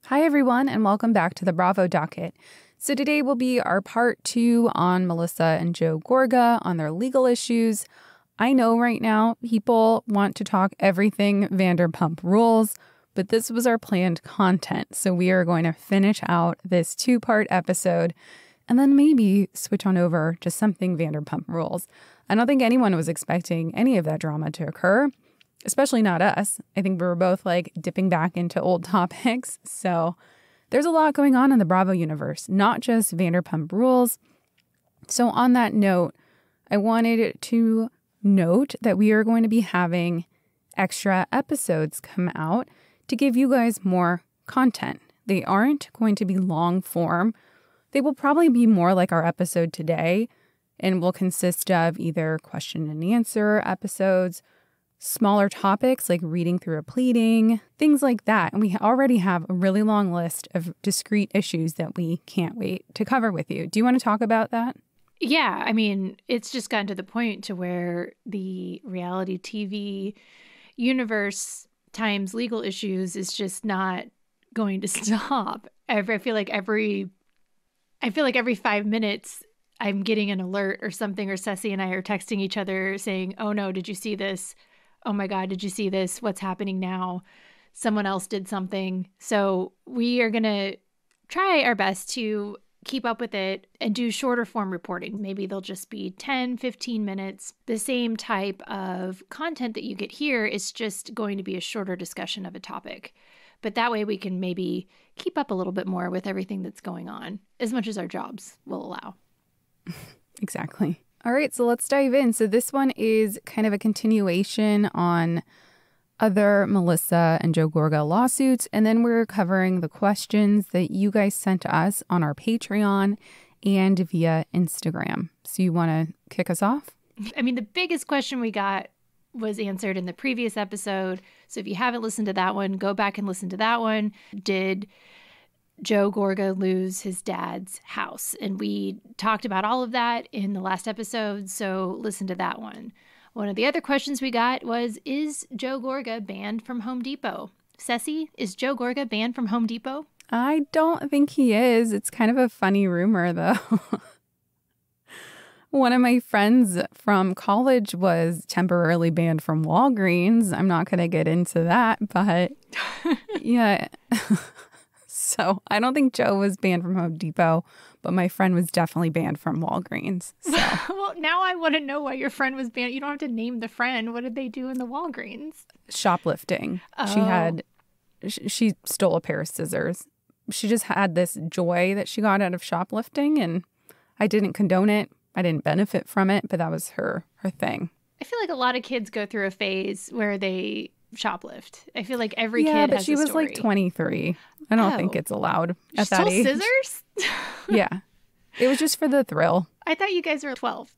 Hi, everyone, and welcome back to the Bravo Docket. So today will be our part 2 on Melissa and Joe Gorga on their legal issues. I know right now people want to talk everything Vanderpump Rules, but this was our planned content. So we are going to finish out this 2-part episode and then maybe switch on over to something Vanderpump Rules. I don't think anyone was expecting any of that drama to occur. Especially not us. I think we were both like dipping back into old topics. So there's a lot going on in the Bravo universe, not just Vanderpump Rules. So on that note, I wanted to note that we are going to be having extra episodes come out to give you guys more content. They aren't going to be long form. They will probably be more like our episode today and will consist of either question and answer episodes, smaller topics like reading through a pleading, things like that. And we already have a really long list of discrete issues that we can't wait to cover with you. Do you want to talk about that? Yeah, I mean, it's just gotten to the point to where the reality TV universe times legal issues is just not going to stop. I feel like every 5 minutes I'm getting an alert or something, or Ceci and I are texting each other saying, "Oh no, did you see this? Oh my God, did you see this? What's happening now? Someone else did something." So we are going to try our best to keep up with it and do shorter form reporting. Maybe they'll just be 10, 15 minutes. The same type of content that you get here is just going to be a shorter discussion of a topic. But that way we can maybe keep up a little bit more with everything that's going on, as much as our jobs will allow. Exactly. All right, so let's dive in. So this one is kind of a continuation on other Melissa and Joe Gorga lawsuits. And then we're covering the questions that you guys sent to us on our Patreon and via Instagram. So you want to kick us off? I mean, the biggest question we got was answered in the previous episode. So if you haven't listened to that one, go back and listen to that one. Did Joe Gorga lose his dad's house? And we talked about all of that in the last episode, so listen to that one. One of the other questions we got was, is Joe Gorga banned from Home Depot? Ceci, is Joe Gorga banned from Home Depot? I don't think he is. It's kind of a funny rumor, though. One of my friends from college was temporarily banned from Walgreens. I'm not going to get into that, but yeah. So I don't think Joe was banned from Home Depot, but my friend was definitely banned from Walgreens. So. Well, now I want to know why your friend was banned. You don't have to name the friend. What did they do in the Walgreens? Shoplifting. Oh. She stole a pair of scissors. She just had this joy that she got out of shoplifting, and I didn't condone it. I didn't benefit from it, but that was her thing. I feel like a lot of kids go through a phase where they shoplift. I feel like every kid has a story. Yeah, but she was like 23. I don't think it's allowed at that age. Scissors? Yeah. It was just for the thrill. I thought you guys were 12.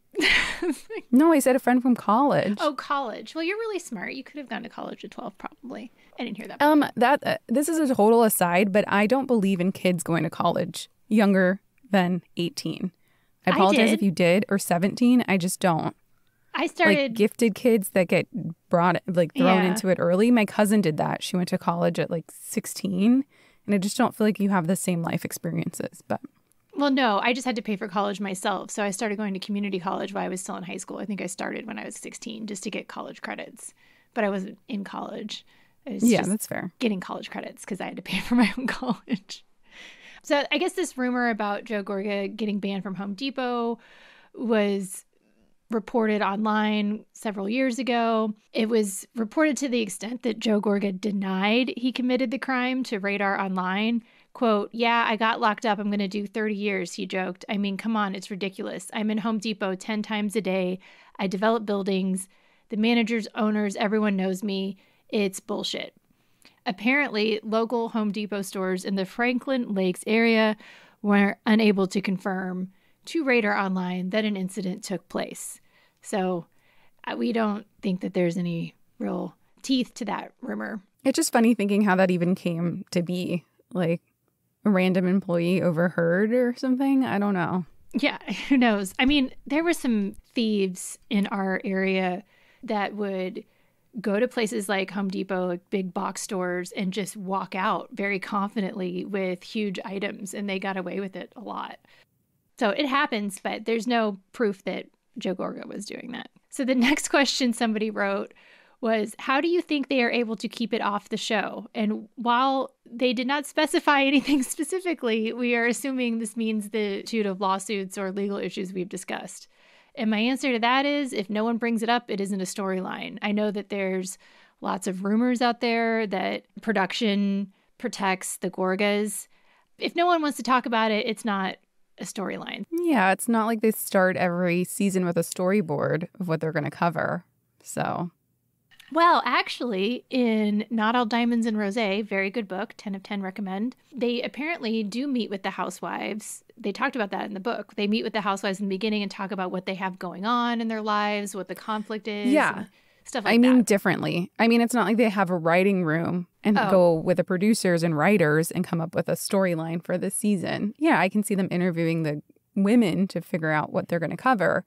No, I said a friend from college. Oh, college. Well, you're really smart. You could have gone to college at 12, probably. I didn't hear that. This is a total aside, but I don't believe in kids going to college younger than 18. I apologize if you did, or 17. I just don't. I started like gifted kids that get thrown into it early. My cousin did that. She went to college at 16, and I just don't feel like you have the same life experiences. But well, no, I just had to pay for college myself. So I started going to community college while I was still in high school. I think I started when I was 16 just to get college credits, but I wasn't in college. I was that's fair. Getting college credits because I had to pay for my own college. So I guess this rumor about Joe Gorga getting banned from Home Depot was reported online several years ago. It was reported to the extent that Joe Gorga denied he committed the crime to Radar Online. Quote, "Yeah, I got locked up. I'm going to do 30 years, he joked. I mean, come on, it's ridiculous. I'm in Home Depot 10 times a day. I develop buildings. The managers, owners, everyone knows me. It's bullshit." Apparently, local Home Depot stores in the Franklin Lakes area were unable to confirm to Radar Online that an incident took place. So we don't think that there's any real teeth to that rumor. It's just funny thinking how that even came to be. Like a random employee overheard or something. I don't know. Yeah, who knows? I mean, there were some thieves in our area that would go to places like Home Depot, like big box stores, and just walk out very confidently with huge items, and they got away with it a lot. So it happens, but there's no proof that Joe Gorga was doing that. So the next question somebody wrote was, how do you think they are able to keep it off the show? And while they did not specify anything specifically, we are assuming this means the multitude of lawsuits or legal issues we've discussed. And my answer to that is, if no one brings it up, it isn't a storyline. I know that there's lots of rumors out there that production protects the Gorgas. If no one wants to talk about it, it's not a storyline. Yeah, it's not like they start every season with a storyboard of what they're going to cover. So... Well, actually, in Not All Diamonds and Rosé, very good book, 10 of 10 recommend, they apparently do meet with the housewives. They talked about that in the book. They meet with the housewives in the beginning and talk about what they have going on in their lives, what the conflict is, yeah, stuff like that. I mean, differently. I mean, it's not like they have a writing room and go with the producers and writers and come up with a storyline for this season. Yeah, I can see them interviewing the women to figure out what they're going to cover.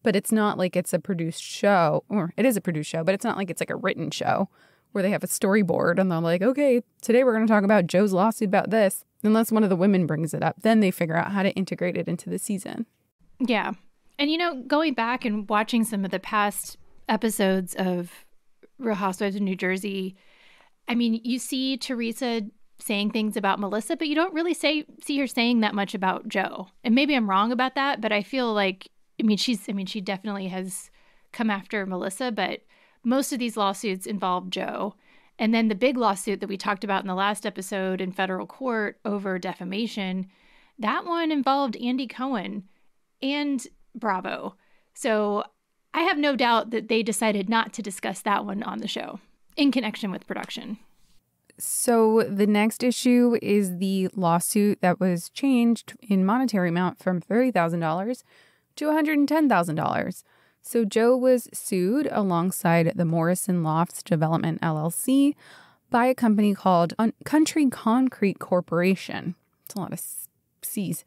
But it's not like it's a produced show, or it is a produced show, but it's not like it's like a written show where they have a storyboard and they're like, okay, today we're going to talk about Joe's lawsuit about this. Unless one of the women brings it up, then they figure out how to integrate it into the season. Yeah. And, you know, going back and watching some of the past episodes of Real Housewives of New Jersey, I mean, you see Teresa saying things about Melissa, but you don't really see her saying that much about Joe. And maybe I'm wrong about that, but I feel like, she definitely has come after Melissa, but most of these lawsuits involve Joe. And then the big lawsuit that we talked about in the last episode in federal court over defamation, that one involved Andy Cohen and Bravo. So I have no doubt that they decided not to discuss that one on the show in connection with production. So the next issue is the lawsuit that was changed in monetary amount from $30,000 to $110,000. So Joe was sued alongside the Morrison Lofts Development LLC by a company called Country Concrete Corporation. It's a lot of C's.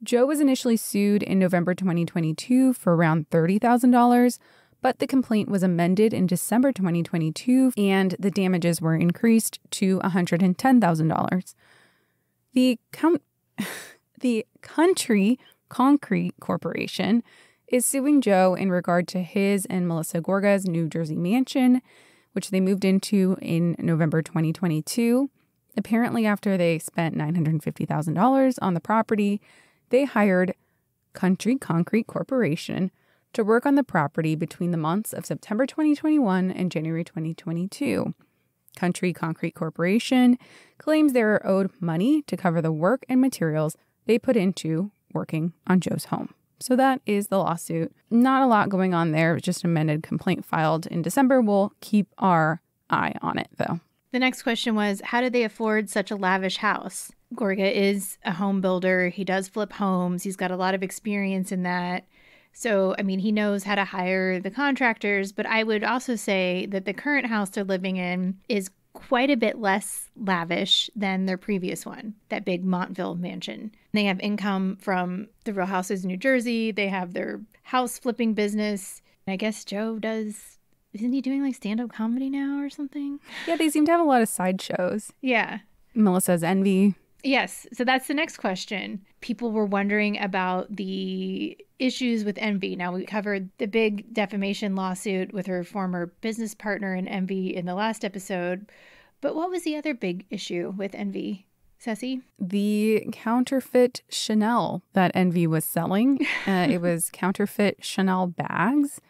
Joe was initially sued in November 2022 for around $30,000, but the complaint was amended in December 2022 and the damages were increased to $110,000. The Country Concrete Corporation is suing Joe in regard to his and Melissa Gorga's New Jersey mansion, which they moved into in November 2022. Apparently, after they spent $950,000 on the property, they hired Country Concrete Corporation to work on the property between the months of September 2021 and January 2022. Country Concrete Corporation claims they are owed money to cover the work and materials they put into working on Joe's home. So that is the lawsuit. Not a lot going on there. Just an amended complaint filed in December. We'll keep our eye on it, though. The next question was, how did they afford such a lavish house? Gorga is a home builder. He does flip homes. He's got a lot of experience in that. So, I mean, he knows how to hire the contractors. But I would also say that the current house they're living in is quite a bit less lavish than their previous one, that big Montville mansion. They have income from the Real Houses of New Jersey. They have their house flipping business. I guess Joe does, isn't he doing like stand-up comedy now or something? Yeah, they seem to have a lot of side shows. Yeah. Melissa's Envy. Yes. So that's the next question. People were wondering about the issues with Envy. Now, we covered the big defamation lawsuit with her former business partner in Envy in the last episode. But what was the other big issue with Envy, Ceci? The counterfeit Chanel that Envy was selling. It was counterfeit Chanel bags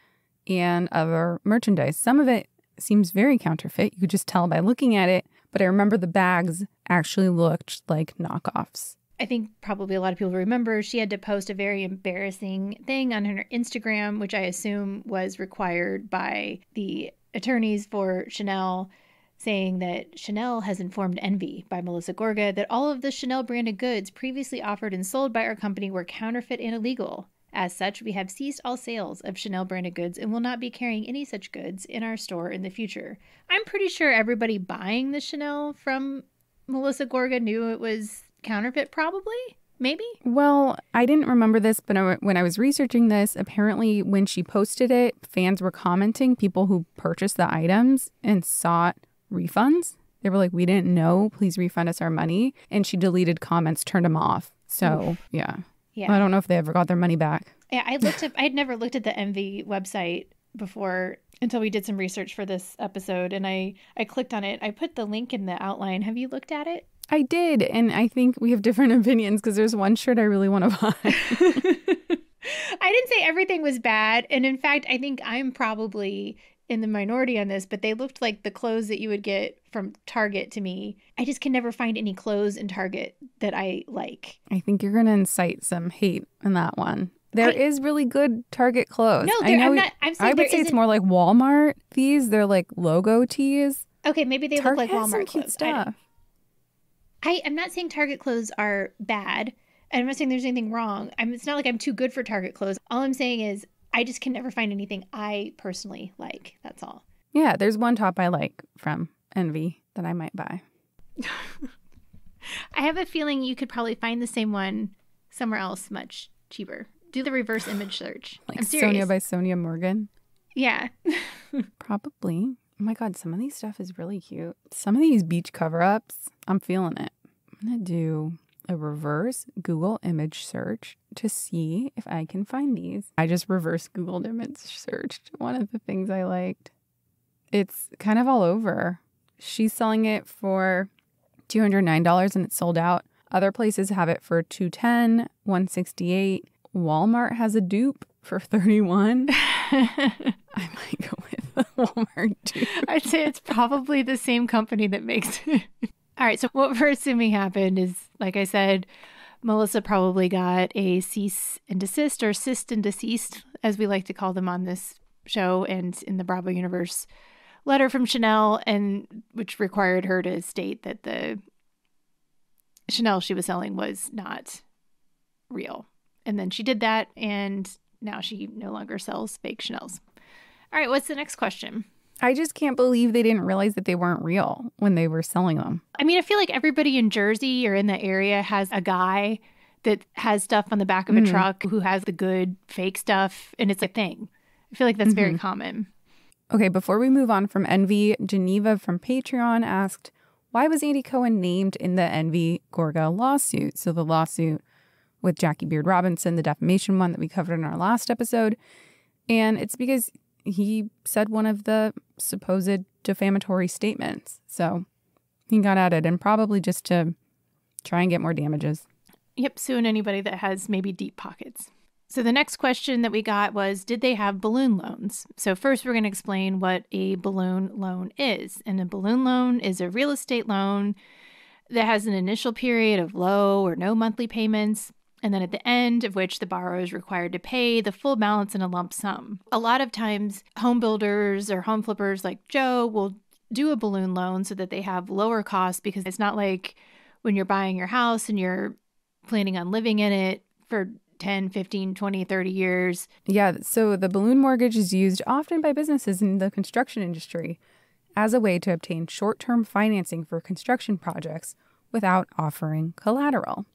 and other merchandise. Some of it seems very counterfeit. You could just tell by looking at it. But I remember the bags actually looked like knockoffs. I think probably a lot of people remember she had to post a very embarrassing thing on her Instagram, which I assume was required by the attorneys for Chanel, saying that Chanel has informed Envy by Melissa Gorga that all of the Chanel branded goods previously offered and sold by our company were counterfeit and illegal. As such, we have ceased all sales of Chanel branded goods and will not be carrying any such goods in our store in the future. I'm pretty sure everybody buying the Chanel from Melissa Gorga knew it was counterfeit, probably. maybe? Well, I didn't remember this, but when I was researching this, apparently when she posted it, fans were commenting, people who purchased the items and sought refunds. They were like, we didn't know, please refund us our money. And she deleted comments, turned them off. So, yeah. I don't know if they ever got their money back. Yeah, I'd never looked at the Envy website before until we did some research for this episode. And I clicked on it. I put the link in the outline. Have you looked at it? I did. And I think we have different opinions because there's one shirt I really want to buy. I didn't say everything was bad. And in fact, I think I'm probably in the minority on this, but they looked like the clothes that you would get from Target to me. I just can never find any clothes in Target that I like. I think you're going to incite some hate in that one. There is really good Target clothes. No, I would say it's more like Walmart. They're like logo tees. Okay, maybe they Target look like has Walmart some cute clothes. stuff. I'm not saying Target clothes are bad. And I'm not saying there's anything wrong. It's not like I'm too good for Target clothes. All I'm saying is I just can never find anything I personally like. That's all. Yeah, there's one top I like from Envy that I might buy. I have a feeling you could probably find the same one somewhere else much cheaper. Do the reverse image search. Like I'm serious. Sonia by Sonia Morgan? Yeah. Probably. Oh my God, some of these stuff is really cute. Some of these beach cover-ups, I'm feeling it. I'm going to do a reverse Google image search to see if I can find these. I just reverse Googled image searched one of the things I liked. It's kind of all over. She's selling it for $209 and it's sold out. Other places have it for $210, $168. Walmart has a dupe for $31. I might go with the Walmart dupe. I'd say it's probably the same company that makes it. All right, so what we're assuming happened is, like I said, Melissa probably got a cease and desist, or assist and deceased, as we like to call them on this show and in the Bravo universe, letter from Chanel, and which required her to state that the Chanel she was selling was not real. And then she did that, and now she no longer sells fake Chanels. All right, what's the next question? I just can't believe they didn't realize that they weren't real when they were selling them. I mean, I feel like everybody in Jersey or in the area has a guy that has stuff on the back of a truck who has the good fake stuff, and it's a thing. I feel like that's very common. Okay, before we move on from Envy, Geneva from Patreon asked, why was Andy Cohen named in the Envy Gorga lawsuit? So the lawsuit with Jackie Beard Robinson, the defamation one that we covered in our last episode. And it's because he said one of the supposed defamatory statements. So he got at it, and probably just to try and get more damages. Yep, suing anybody that has maybe deep pockets. So the next question that we got was, did they have balloon loans? So first we're going to explain what a balloon loan is. And a balloon loan is a real estate loan that has an initial period of low or no monthly payments, and then at the end of which the borrower is required to pay the full balance in a lump sum. A lot of times, home builders or home flippers like Joe will do a balloon loan so that they have lower costs, because it's not like when you're buying your house and you're planning on living in it for 10, 15, 20, 30 years. Yeah, so the balloon mortgage is used often by businesses in the construction industry as a way to obtain short-term financing for construction projects without offering collateral.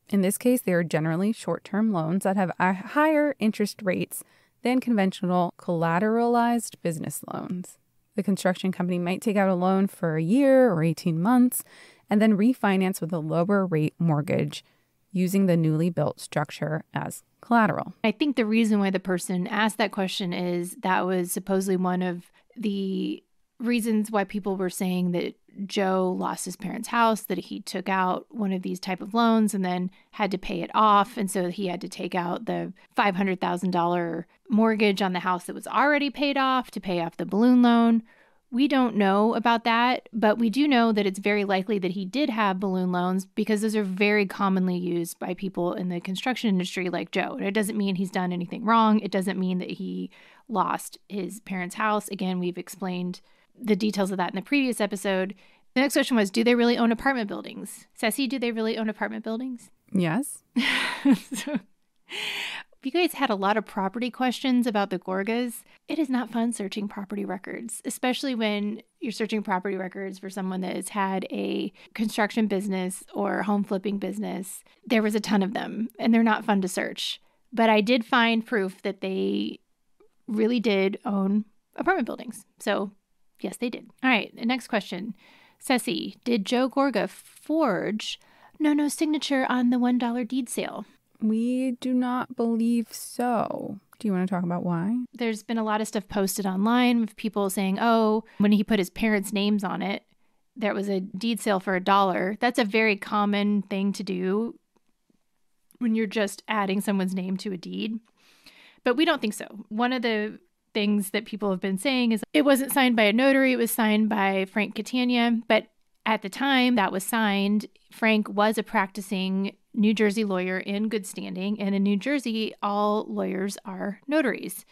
In this case, they are generally short-term loans that have higher interest rates than conventional collateralized business loans. The construction company might take out a loan for a year or 18 months and then refinance with a lower rate mortgage using the newly built structure as collateral. I think the reason why the person asked that question is that was supposedly one of the reasons why people were saying that Joe lost his parents' house, that he took out one of these type of loans and then had to pay it off. And so he had to take out the $500,000 mortgage on the house that was already paid off to pay off the balloon loan. We don't know about that, but we do know that it's very likely that he did have balloon loans, because those are very commonly used by people in the construction industry like Joe. And it doesn't mean he's done anything wrong. It doesn't mean that he lost his parents' house. Again, we've explained the details of that in the previous episode. The next question was, do they really own apartment buildings? Ceci, do they really own apartment buildings? Yes. So, If you guys had a lot of property questions about the Gorgas, it is not fun searching property records, especially when you're searching property records for someone that has had a construction business or home flipping business. There was a ton of them, and they're not fun to search. But I did find proof that they really did own apartment buildings. So, yes, they did. All right, the next question. Ceci, did Joe Gorga forge no signature on the $1 deed sale? We do not believe so. Do you want to talk about why? There's been a lot of stuff posted online with people saying, oh, when he put his parents' names on it, there was a deed sale for $1. That's a very common thing to do when you're just adding someone's name to a deed. But we don't think so. One of the things that people have been saying is it wasn't signed by a notary. It was signed by Frank Catania. But at the time that was signed, Frank was a practicing New Jersey lawyer in good standing. And in New Jersey, all lawyers are notaries.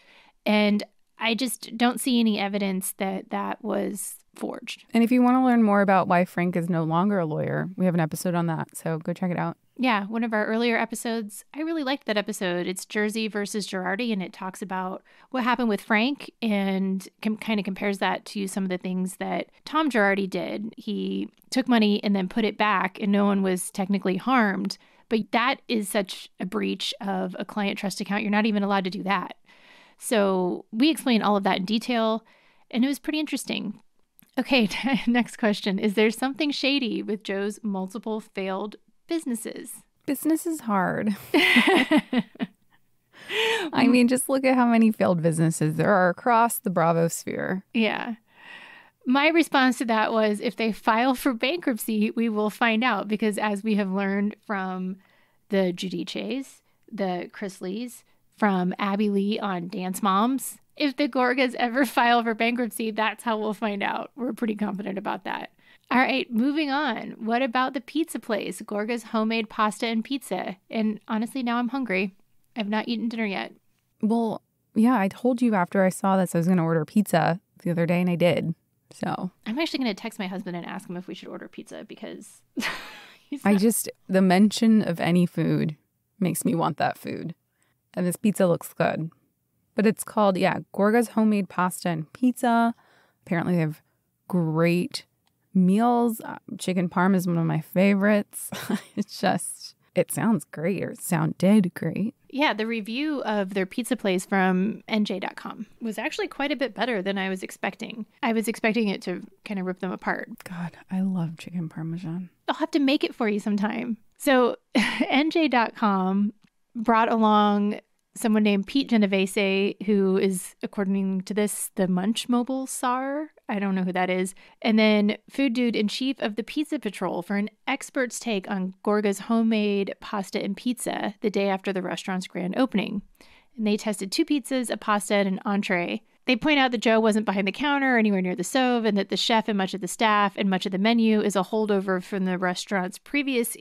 And I just don't see any evidence that that was forged. And if you want to learn more about why Frank is no longer a lawyer, we have an episode on that. So go check it out. Yeah, one of our earlier episodes, I really liked that episode. It's Jersey versus Girardi, and it talks about what happened with Frank and kind of compares that to some of the things that Tom Girardi did. He took money and then put it back, and no one was technically harmed. But that is such a breach of a client trust account. You're not even allowed to do that. So we explain all of that in detail, and it was pretty interesting. Okay, next question. Is there something shady with Joe's multiple failed businesses? Business is hard. I mean, just look at how many failed businesses there are across the Bravo sphere. Yeah. My response to that was, if they file for bankruptcy, we will find out, because as we have learned from the Giudices, the Chris Lees, from Abby Lee on Dance Moms, if the Gorgas ever file for bankruptcy, that's how we'll find out. We're pretty confident about that. All right, moving on. What about the pizza place, Gorga's Homemade Pasta and Pizza? And honestly, now I'm hungry. I've not eaten dinner yet. Well, yeah, I told you after I saw this I was going to order pizza the other day, and I did. So I'm actually going to text my husband and ask him if we should order pizza, because the mention of any food makes me want that food. And this pizza looks good. But it's called, Gorga's Homemade Pasta and Pizza. Apparently they have great meals. Chicken parm is one of my favorites. It sounds great, or it sounded great. Yeah, the review of their pizza place from NJ.com was actually quite a bit better than I was expecting. I was expecting it to kind of rip them apart. God, I love chicken parmesan. I'll have to make it for you sometime. So NJ.com brought along someone named Pete Genovese, who is, according to this, the Munch Mobile czar. I don't know who that is. And then food dude in chief of the Pizza Patrol for an expert's take on Gorga's Homemade Pasta and Pizza the day after the restaurant's grand opening. And they tested 2 pizzas, a pasta, and an entree. They point out that Joe wasn't behind the counter or anywhere near the stove, and that the chef and much of the staff and much of the menu is a holdover from the restaurant's previous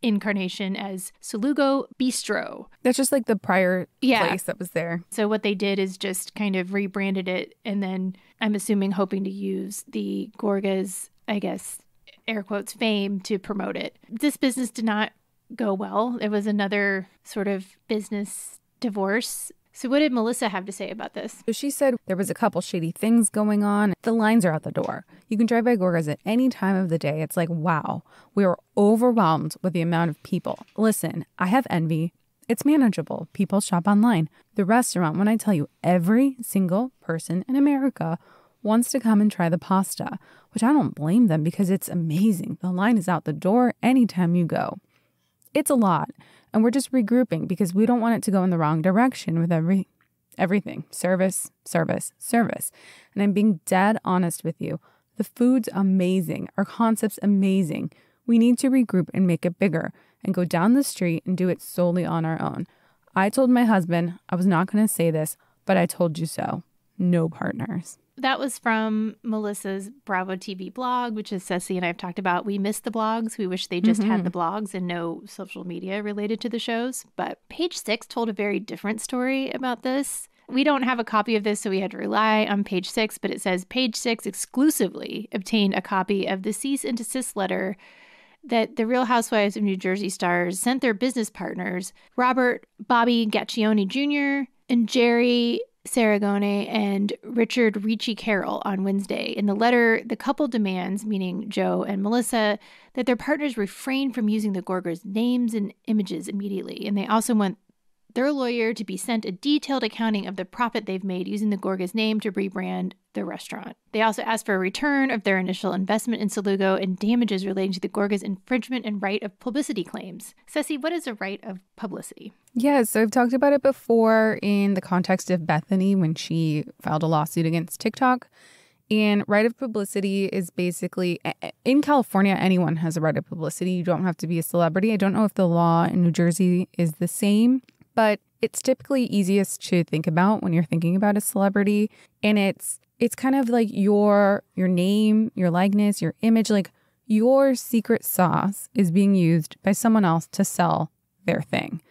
incarnation as Salugo Bistro. That's just like the prior place that was there. So what they did is just kind of rebranded it, and then I'm assuming hoping to use the Gorga's, I guess, air quotes, fame to promote it. This business did not go well. It was another sort of business divorce. So what did Melissa have to say about this? So she said there was a couple shady things going on. The lines are out the door. You can drive by Gorga's at any time of the day. It's like, wow, we are overwhelmed with the amount of people. Listen, I have envy. It's manageable. People shop online. The restaurant, when I tell you, every single person in America wants to come and try the pasta, which I don't blame them, because it's amazing. The line is out the door anytime you go. It's a lot. And we're just regrouping because we don't want it to go in the wrong direction with everything. Service, service, service. And I'm being dead honest with you. The food's amazing. Our concept's amazing. We need to regroup and make it bigger and go down the street and do it solely on our own. I told my husband I was not going to say this, but I told you so. No partners. That was from Melissa's Bravo TV blog, which is Ceci and I have talked about. We miss the blogs. We wish they just had the blogs and no social media related to the shows. But Page 6 told a very different story about this. We don't have a copy of this, so we had to rely on Page 6, but it says Page 6 exclusively obtained a copy of the cease and desist letter that the Real Housewives of New Jersey stars sent their business partners, Robert Bobby Gaccione Jr. and Jerry Saragone and Richard Ricci Carroll on Wednesday. In the letter, the couple demands, meaning Joe and Melissa, that their partners refrain from using the Gorgas' names and images immediately. And they also want their lawyer to be sent a detailed accounting of the profit they've made using the Gorgas' name to rebrand the restaurant. They also asked for a return of their initial investment in Salugo and damages relating to the Gorgas' infringement and right of publicity claims. Ceci, what is a right of publicity? Yeah, so I've talked about it before in the context of Bethany when she filed a lawsuit against TikTok. And right of publicity is basically, in California, anyone has a right of publicity. You don't have to be a celebrity. I don't know if the law in New Jersey is the same, but it's typically easiest to think about when you're thinking about a celebrity. And it's kind of like your name, your likeness, your image, like your secret sauce is being used by someone else to sell their thing.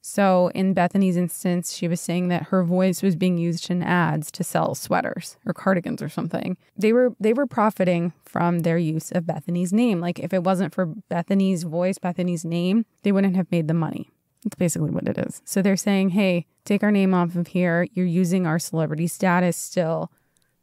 So in Bethany's instance, she was saying that her voice was being used in ads to sell sweaters or cardigans or something. They were profiting from their use of Bethany's name. Like if it wasn't for Bethany's voice, Bethany's name, they wouldn't have made the money. That's basically what it is. So they're saying, hey, take our name off of here. You're using our celebrity status still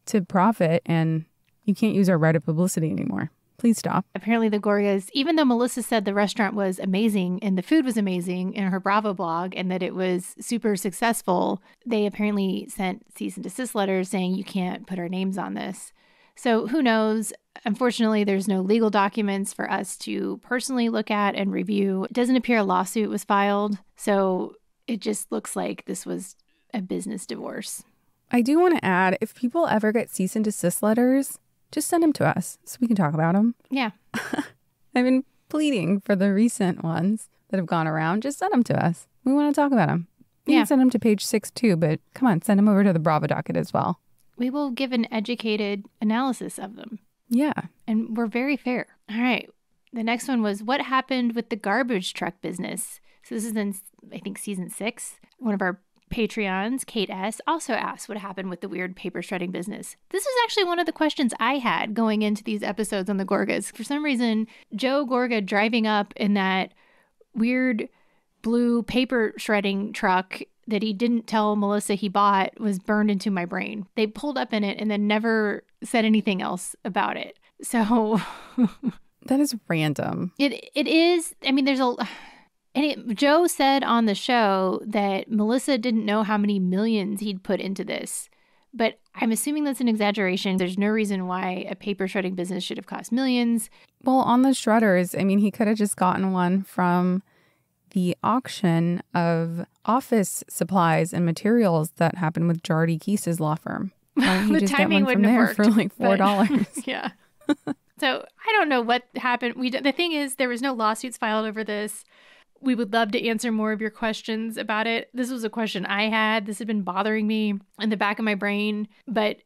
to profit, and you can't use our right of publicity anymore. Please stop. Apparently the Gorgas, even though Melissa said the restaurant was amazing and the food was amazing in her Bravo blog and that it was super successful, they apparently sent cease and desist letters saying you can't put our names on this. So who knows? Unfortunately, there's no legal documents for us to personally look at and review. It doesn't appear a lawsuit was filed, so it just looks like this was a business divorce. I do want to add, if people ever get cease and desist letters, just send them to us so we can talk about them. Yeah. I've been pleading for the recent ones that have gone around. Just send them to us. We want to talk about them. You can send them to page 6 too, but come on, send them over to the Bravo docket as well. We will give an educated analysis of them. Yeah. And we're very fair. All right. The next one was what happened with the garbage truck business? So this is in, I think, season 6. One of our Patreons, Kate S., also asked what happened with the weird paper shredding business. This is actually one of the questions I had going into these episodes on the Gorgas. For some reason, Joe Gorga driving up in that weird blue paper shredding truck that he didn't tell Melissa he bought was burned into my brain. They pulled up in it and then never said anything else about it. So that is random. It is. I mean, there's a... And Joe said on the show that Melissa didn't know how many millions he'd put into this. But I'm assuming that's an exaggeration. There's no reason why a paper shredding business should have cost millions. Well, on the shredders, I mean, he could have just gotten one from the auction of office supplies and materials that happened with Jardy Keese's law firm. Why don't you just get one from there for like $4? Yeah. So I don't know what happened. The thing is, there was no lawsuits filed over this. We would love to answer more of your questions about it. This was a question I had. This had been bothering me in the back of my brain, but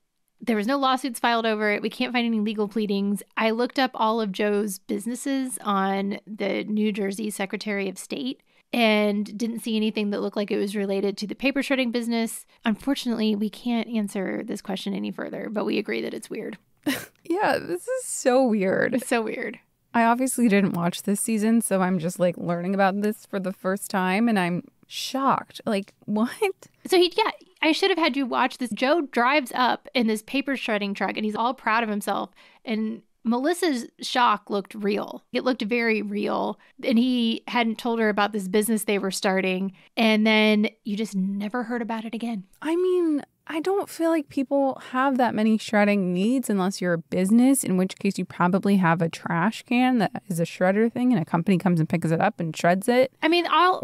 there was no lawsuits filed over it. We can't find any legal pleadings. I looked up all of Joe's businesses on the New Jersey Secretary of State and didn't see anything that looked like it was related to the paper shredding business. Unfortunately, we can't answer this question any further, but we agree that it's weird. Yeah, this is so weird. It's so weird. I obviously didn't watch this season, so I'm just like learning about this for the first time, and I'm shocked. Like, what? So I should have had you watch this. Joe drives up in this paper shredding truck, and he's all proud of himself. And Melissa's shock looked real. It looked very real. And he hadn't told her about this business they were starting. And then you just never heard about it again. I mean, I don't feel like people have that many shredding needs unless you're a business, in which case you probably have a trash can that is a shredder thing and a company comes and picks it up and shreds it. I mean, all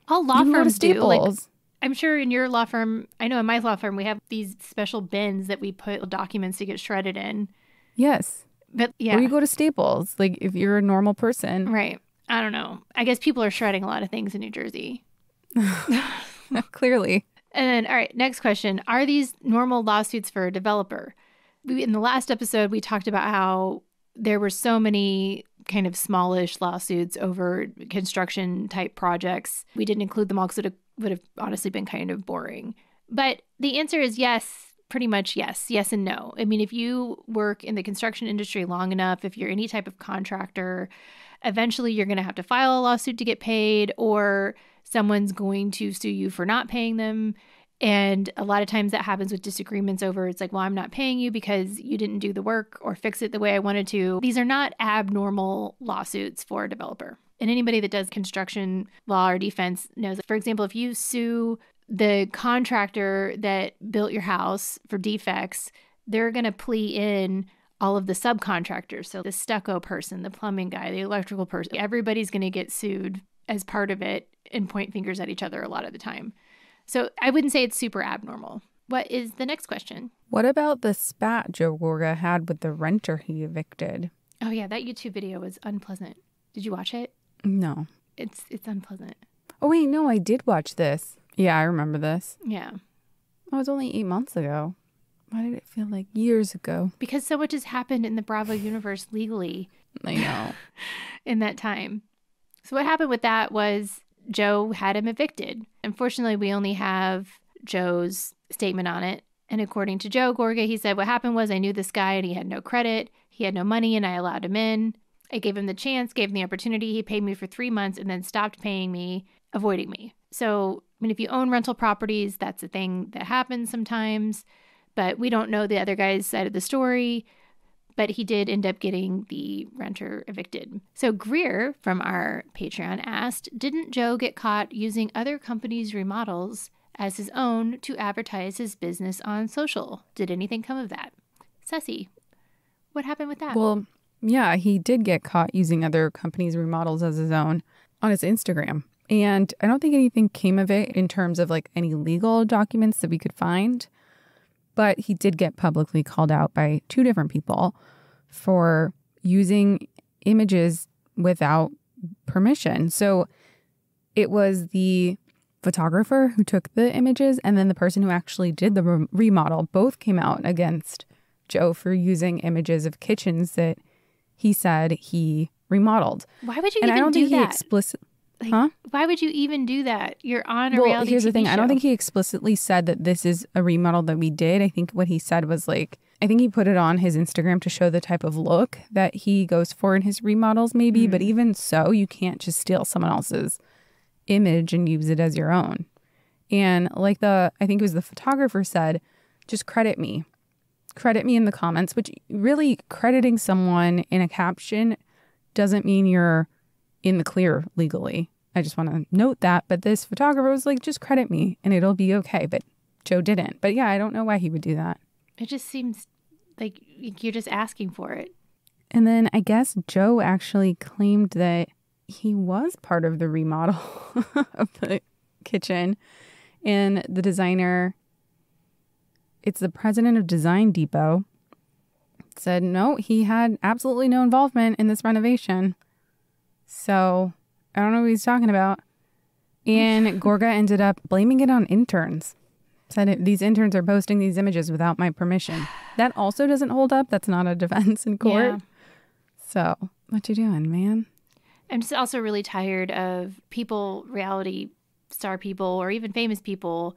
law firms do. Like, I'm sure in your law firm, I know in my law firm, we have these special bins that we put documents to get shredded in. Yes. But yeah. Or you go to Staples, like if you're a normal person. Right. I don't know. I guess people are shredding a lot of things in New Jersey. Clearly. And then, all right, next question. Are these normal lawsuits for a developer? In the last episode, we talked about how there were so many kind of smallish lawsuits over construction type projects. We didn't include them all because it would have honestly been kind of boring. But the answer is yes, pretty much yes. Yes and no. I mean, if you work in the construction industry long enough, if you're any type of contractor, Eventually, you're going to have to file a lawsuit to get paid, or someone's going to sue you for not paying them. And a lot of times that happens with disagreements over, it's like, well, I'm not paying you because you didn't do the work or fix it the way I wanted to. These are not abnormal lawsuits for a developer. And anybody that does construction law or defense knows, for example, if you sue the contractor that built your house for defects, they're going to plea in all of the subcontractors. So the stucco person, the plumbing guy, the electrical person, everybody's going to get sued as part of it and point fingers at each other a lot of the time. So I wouldn't say it's super abnormal. What is the next question? What about the spat Joe Gorga had with the renter he evicted? Oh, yeah, that YouTube video was unpleasant. Did you watch it? No. It's unpleasant. Oh, wait, no, I did watch this. Yeah, I remember this. Yeah. Oh, it was only 8 months ago. Why did it feel like years ago? Because so much has happened in the Bravo universe legally. I know. In that time. So what happened with that was Joe had him evicted. Unfortunately, we only have Joe's statement on it. And according to Joe Gorga, he said, what happened was I knew this guy and he had no credit. He had no money and I allowed him in. I gave him the chance, gave him the opportunity. He paid me for 3 months and then stopped paying me, avoiding me. So, I mean, if you own rental properties, that's a thing that happens sometimes. But we don't know the other guy's side of the story. But he did end up getting the renter evicted. So Greer from our Patreon asked, didn't Joe get caught using other companies' remodels as his own to advertise his business on social? Did anything come of that? Ceci, what happened with that? Well, yeah, he did get caught using other companies' remodels as his own on his Instagram. And I don't think anything came of it in terms of like any legal documents that we could find. But he did get publicly called out by 2 different people for using images without permission. So it was the photographer who took the images and then the person who actually did the remodel. Both came out against Joe for using images of kitchens that he said he remodeled. Why would you and even I don't do think that? He explicitly. Like, why would you even do that? You're on a Well, reality here's the TV thing. show. I don't think he explicitly said that this is a remodel that we did. I think what he said was like, I think he put it on his Instagram to show the type of look that he goes for in his remodels maybe. But even so, you can't just steal someone else's image and use it as your own. And like I think it was the photographer said, just credit me. Credit me in the comments, which really crediting someone in a caption doesn't mean you're in the clear legally. I just want to note that. But this photographer was like, just credit me and it'll be okay. But Joe didn't. But yeah, I don't know why he would do that. It just seems like you're just asking for it. And then I guess Joe actually claimed that he was part of the remodel of the kitchen. And the designer, it's the president of Design Depot, said no, he had absolutely no involvement in this renovation. So I don't know what he's talking about. And Gorga ended up blaming it on interns. Said these interns are posting these images without my permission. That also doesn't hold up. That's not a defense in court. Yeah. So what you doing, man? I'm just also really tired of people, reality star people, or even famous people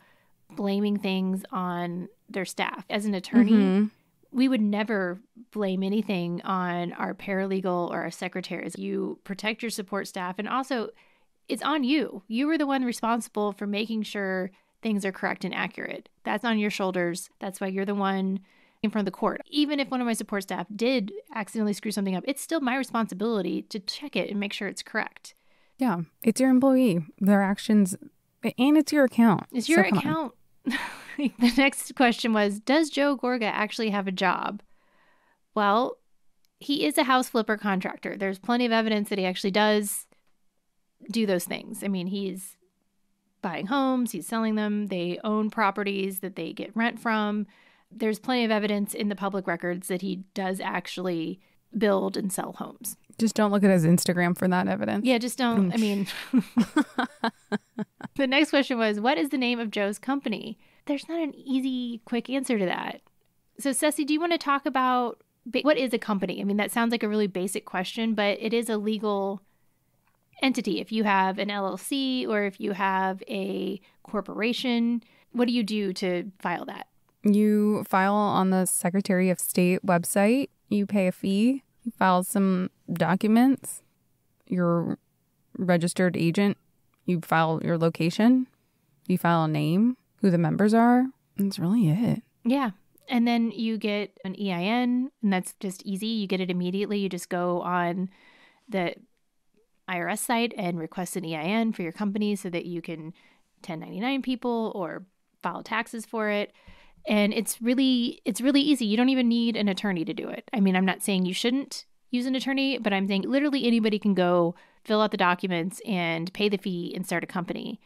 blaming things on their staff. As an attorney, we would never blame anything on our paralegal or our secretaries. You protect your support staff. And also, it's on you. You were the one responsible for making sure things are correct and accurate. That's on your shoulders. That's why you're the one in front of the court. Even if one of my support staff did accidentally screw something up, it's still my responsibility to check it and make sure it's correct. Yeah, it's your employee, their actions, and it's your account. It's your account. The next question was, does Joe Gorga actually have a job? Well, he is a house flipper contractor. There's plenty of evidence that he actually does do those things. I mean, he's buying homes, he's selling them. They own properties that they get rent from. There's plenty of evidence in the public records that he does actually build and sell homes. Just don't look at his Instagram for that evidence. Yeah, just don't. I mean, the next question was, what is the name of Joe's company? There's not an easy, quick answer to that. So, Ceci, do you want to talk about what is a company? I mean, that sounds like a really basic question, but it is a legal entity. If you have an LLC or if you have a corporation, what do you do to file that? You file on the Secretary of State website. You pay a fee. You file some documents. your registered agent, you file your location, you file a name, who the members are. That's really it. Yeah. And then you get an EIN, and that's just easy. You get it immediately. You just go on the IRS site and request an EIN for your company so that you can 1099 people or file taxes for it. And it's really easy. You don't even need an attorney to do it. I mean, I'm not saying you shouldn't use an attorney, but I'm saying literally anybody can go fill out the documents and pay the fee and start a company.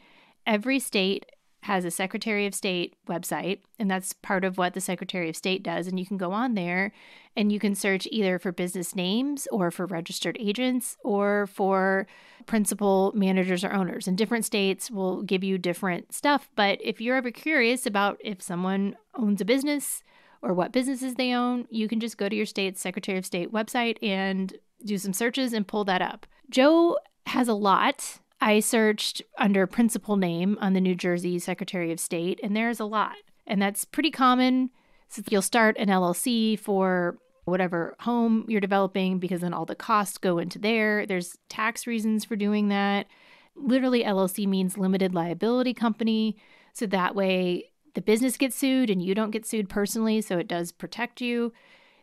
Every state has a Secretary of State website, and that's part of what the Secretary of State does. And you can go on there and you can search either for business names or for registered agents or for principal managers or owners. And different states will give you different stuff. But if you're ever curious about if someone owns a business or what businesses they own, you can just go to your state's Secretary of State website and do some searches and pull that up. Joe has a lot. I searched under principal name on the New Jersey Secretary of State, and there's a lot. And that's pretty common. So you'll start an LLC for whatever home you're developing because then all the costs go into there. There's tax reasons for doing that. Literally, LLC means limited liability company. So that way the business gets sued and you don't get sued personally. So it does protect you.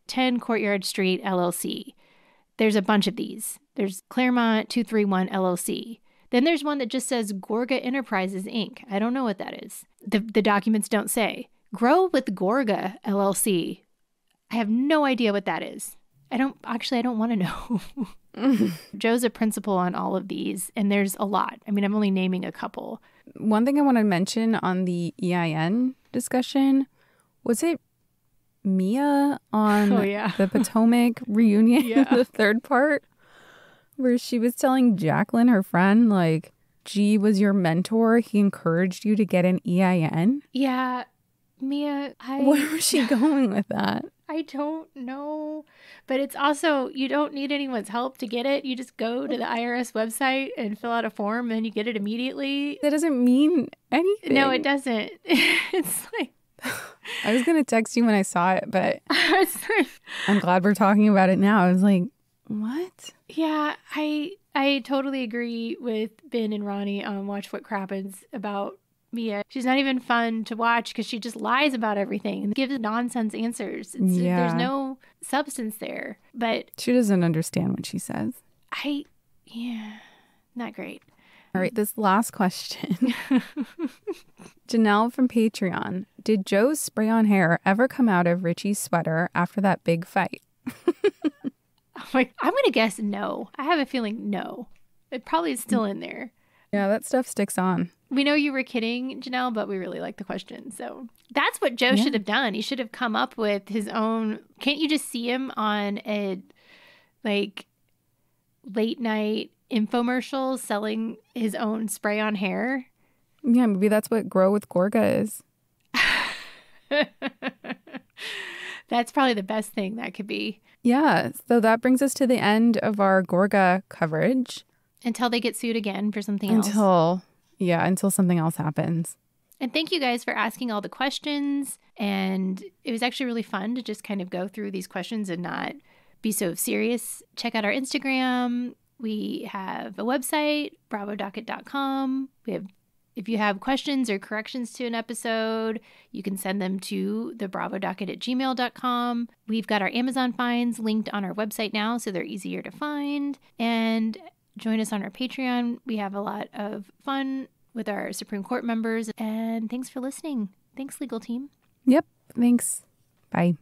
10 Courtyard Street LLC. There's a bunch of these. There's Claremont 231 LLC. Then there's one that just says Gorga Enterprises, Inc. I don't know what that is. The documents don't say. Grow with Gorga, LLC. I have no idea what that is. I don't want to know. Joe's a principal on all of these, and there's a lot. I mean, I'm only naming a couple. One thing I want to mention on the EIN discussion, was it Mia on the Potomac reunion, the third part? Where she was telling Jacqueline, her friend, like, G was your mentor. He encouraged you to get an EIN. Yeah. Mia, where was she going with that? I don't know. But it's also, you don't need anyone's help to get it. You just go to the IRS website and fill out a form and you get it immediately. That doesn't mean anything. No, it doesn't. It's like... I was going to text you when I saw it, but I'm glad we're talking about it now. I was like, what? Yeah, I totally agree with Ben and Ronnie on Watch What Crappens about Mia. She's not even fun to watch because she just lies about everything and gives nonsense answers. There's no substance there. But she doesn't understand what she says. Not great. All right, this last question. Janelle from Patreon. Did Joe's spray-on hair ever come out of Richie's sweater after that big fight? I'm going to guess no. I have a feeling no. It probably is still in there. Yeah, that stuff sticks on. We know you were kidding, Janelle, but we really like the question. So that's what Joe should have done. He should have come up with his own. Can't you just see him on a late night infomercial selling his own spray on hair? Yeah, maybe that's what Grow with Gorga is. That's probably the best thing that could be. Yeah, so that brings us to the end of our Gorga coverage. Until they get sued again for something else. Until something else happens. And thank you guys for asking all the questions. And it was actually really fun to just kind of go through these questions and not be so serious. Check out our Instagram. We have a website, bravodocket.com. If you have questions or corrections to an episode, you can send them to thebravodocket@gmail.com. We've got our Amazon finds linked on our website now, so they're easier to find. And join us on our Patreon. We have a lot of fun with our Supreme Court members. And thanks for listening. Thanks, legal team. Yep. Thanks. Bye.